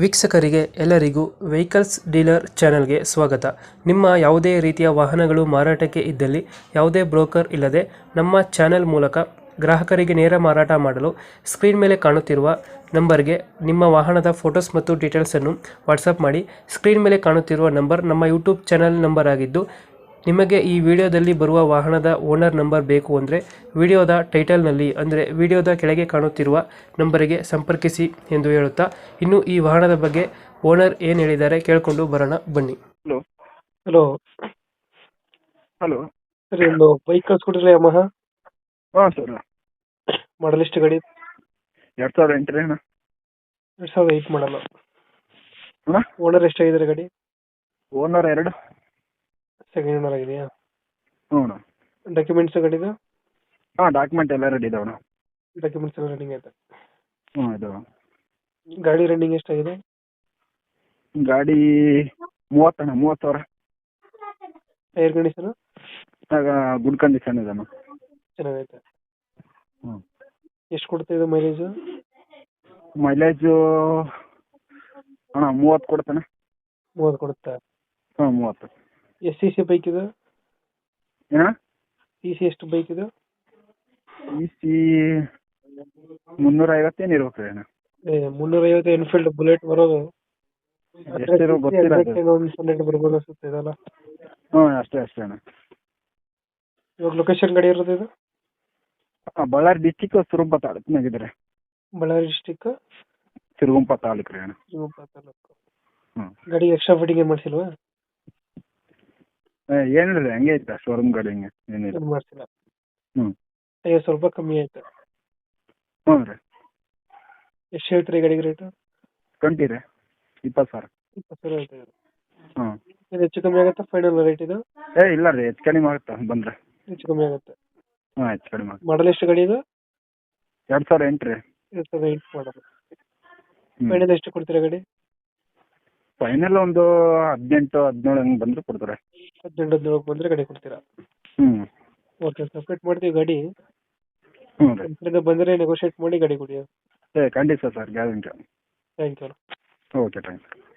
ವೀಕ್ಷಕರಿಗೆ ಎಲ್ಲರಿಗೂ vehicles dealer ಚಾನೆಲ್ಗೆ ಸ್ವಾಗತ. ನಿಮ್ಮ ಯಾವುದೇ ರೀತಿಯ ವಾಹನಗಳು ಮಾರಾಟಕ್ಕೆ ಇದ್ದಲ್ಲಿ ಯಾವುದೇ ಬ್ರೋಕರ್ ಇಲ್ಲದೆ ನಮ್ಮ ಚಾನೆಲ್ ಮೂಲಕ ಗ್ರಾಹಕರಿಗೆ ನೇರ ಮಾರಾಟ ಮಾಡಲು ಸ್ಕ್ರೀನ್ ಮೇಲೆ ಕಾಣುತ್ತಿರುವ ನಂಬರ್ಗೆ ನಿಮ್ಮ ವಾಹನದ ಫೋಟೋಸ್ ಮತ್ತು ಡೀಟೇಲ್ಸನ್ನು ವಾಟ್ಸಪ್ ಮಾಡಿ. ಸ್ಕ್ರೀನ್ ಮೇಲೆ ಕಾಣುತ್ತಿರುವ ನಂಬರ್ ನಮ್ಮ ಯೂಟ್ಯೂಬ್ ಚಾನೆಲ್ ನಂಬರ್ ಆಗಿದ್ದು, ನಿಮಗೆ ಈ ವಿಡಿಯೋದಲ್ಲಿ ಬರುವ ವಾಹನದ ಓನರ್ ನಂಬರ್ ಬೇಕು ಅಂದರೆ ವಿಡಿಯೋದ ಟೈಟಲ್ನಲ್ಲಿ ಅಂದರೆ ವಿಡಿಯೋದ ಕೆಳಗೆ ಕಾಣುತ್ತಿರುವ ನಂಬರಿಗೆ ಸಂಪರ್ಕಿಸಿ ಎಂದು ಹೇಳುತ್ತಾ, ಇನ್ನು ಈ ವಾಹನದ ಬಗ್ಗೆ ಓನರ್ ಏನು ಹೇಳಿದ್ದಾರೆ ಕೇಳಿಕೊಂಡು ಬರೋಣ ಬನ್ನಿ. ಹಲೋ. Hello hello. ಸರಿ, ಒಂದು ಬೈಕ್ ಕಳ್ಸ್ಕೊಟ್ಟಿರಲ್ಲ ಯಮಹ, ಹಾಂ ಸರ್. ಮಾಡಲ್ ಎಷ್ಟು ಗಾಡಿ? 2008 ರೀ ಅಣ್ಣ. 2008 ಮಾಡಲ್ಲ. ಅಣ್ಣ ಓನರ್ ಎಷ್ಟಾಗಿದ್ದಾರೆ ಗಾಡಿ? ಓನರ್ 2. ಸೆಕೆಂಡ್ ಓನರ್ ಆಗಿದೆಯಾ? ಹ್ಞೂ ಅಣ್ಣ. ಡಾಕ್ಯುಮೆಂಟ್ಸ್ ಗಾಡಿದು? ಹಾಂ, ಡಾಕ್ಯುಮೆಂಟ್ ಎಲ್ಲ ರೆಡಿ ಇದಾವೆ ಅಣ್ಣ. ಡಾಕ್ಯುಮೆಂಟ್ಸ್ ಎಲ್ಲ ರನ್ನಿಂಗ್ ಆಯ್ತಾ? ಹ್ಞೂ ಇದಾವೆ. ಗಾಡಿ ರನ್ನಿಂಗ್ ಎಷ್ಟಾಗಿದೆ? ಗಾಡಿ 30 ಅಣ್ಣ, 30,000. ಟೈರ್ ಕಂಡೀಷನ್ ಗುಡ್ ಕಂಡೀಷನ್ ಇದೆ ಅಣ್ಣ. ಚೆನ್ನಾಗೈತೆ. ಹ್ಞೂ. ಎಷ್ಟು ಕೊಡ್ತಾ ಇದೆ ಮೈಲೇಜು? ಮೈಲೇಜು ಅಣ್ಣ 30 ಕೊಡ್ತಾನೆ. 30 ಕೊಡುತ್ತಾ? ಹಾಂ, 30. ಎಷ್ಟು ಸಿ ಸಿ ಬೈಕ್ ಇದು? ಏನ ಸಿ ಸಿ ಎಷ್ಟು ಬೈಕ್ ಇದು? ಸಿ 350 ಏನು ಇರ್ಬೇಕು ರೀ ಅಣ್ಣ. 350 ಎನ್ಫೀಲ್ಡ್ ಬುಲೆಟ್ ಬರೋದು. ಎಷ್ಟಿರೋ ಗೊತ್ತಿಲ್ಲ ಅದು. ಒಂದು 100 ಬರ್ಬೋದು ಅನ್ಸುತ್ತೆ ಇದಲ್ಲ. ಹ್ಞೂ, ಅಷ್ಟೇ ಅಣ್ಣ. ಇವಾಗ ಲೊಕೇಶನ್ ಗಾಡಿ ಇರೋದು ಇದು? ಬಳ್ಳಾರಿ ಡಿಸ್ಟಿಕ್ ಸುರುಂಪ ತಾಲೂಕಿನಾಗಿದ್ದಾರೆ. ಬಳ್ಳಾರಿ ಡಿಸ್ಟಿಕ್ ಸಿರುಗುಂಪ ತಾಲೂಕು ರೀ ಅಣ್ಣ. ತಾಲೂಕು. ಹ್ಞೂ. ಗಾಡಿ ಎಕ್ಸ್ಟ್ರಾ ಫಿಟ್ಟಿಂಗ್ ಏನು ಮಾಡಿಸಿಲ್ವಾ? ಏನಿಲ್ಲ, ಹಂಗೆ ಐತೆ ಶೋರೂಮ್ ಗಾಡಿ, ಹಂಗೆ ಏನಿಲ್ಲ. ಏನು ಮಾಡಿಸಿಲ್ಲ. ಹ್ಞೂ. ಟೈರ್ ಸ್ವಲ್ಪ ಕಮ್ಮಿ ಆಯ್ತು. ಹ್ಞೂ ರೀ. ಎಷ್ಟು ಹೇಳ್ತೀರಿ ಗಾಡಿಗೆ ರೇಟು? 20 ರೀ, 20,000. 20,000 ಹೇಳ್ತಾ ಇದ್ದಾರೆ. ಹ್ಞೂ. ಇದು ಹೆಚ್ಚು ಕಮ್ಮಿ ಆಗುತ್ತಾ ಫೈನಲ್ ರೇಟ್ ಇದು? ಇಲ್ಲ ರೀ, ಹೆಚ್ಚು ಕಡಿಮೆ ಆಗುತ್ತೆ ಬಂದರೆ. ಹೆಚ್ಚು ಕಮ್ಮಿ ಆಗುತ್ತೆ. ಹಾಂ, ಹೆಚ್ಚು ಕಡಿಮೆ ಆಗುತ್ತೆ. ಮಾಡಲ್ ಎಷ್ಟು ಗಾಡಿ ಇದು? 2008 ರೀ. 2008 ಮಾಡಲ್. ಹ್ಞೂ. ಫೈನಲ್ ಎಷ್ಟು ಕೊಡ್ತೀರಾ ಗಾಡಿ? ಫೈನಲ್ ಒಂದು 18, 17 ಹಂಗೆ ಬಂದರೆ ಕೊಡ್ತಾರೆ. 18, 17 ಬಂದರೆ ಗಾಡಿ ಕೊಡ್ತೀರಾ? ಹ್ಞೂ. ಓಕೆ, ಸಪ್ರೇಟ್ ಮಾಡ್ತೀವಿ ಗಾಡಿ. ಹ್ಞೂ ರೀ. ನಮ್ಮ ಕಡೆಯಿಂದ ಬಂದರೆ ನೆಗೋಷಿಯೇಟ್ ಮಾಡಿ ಗಾಡಿ ಕೊಡಿ. ಖಂಡಿತ sir, guarantee. Thank you. Okay, thanks.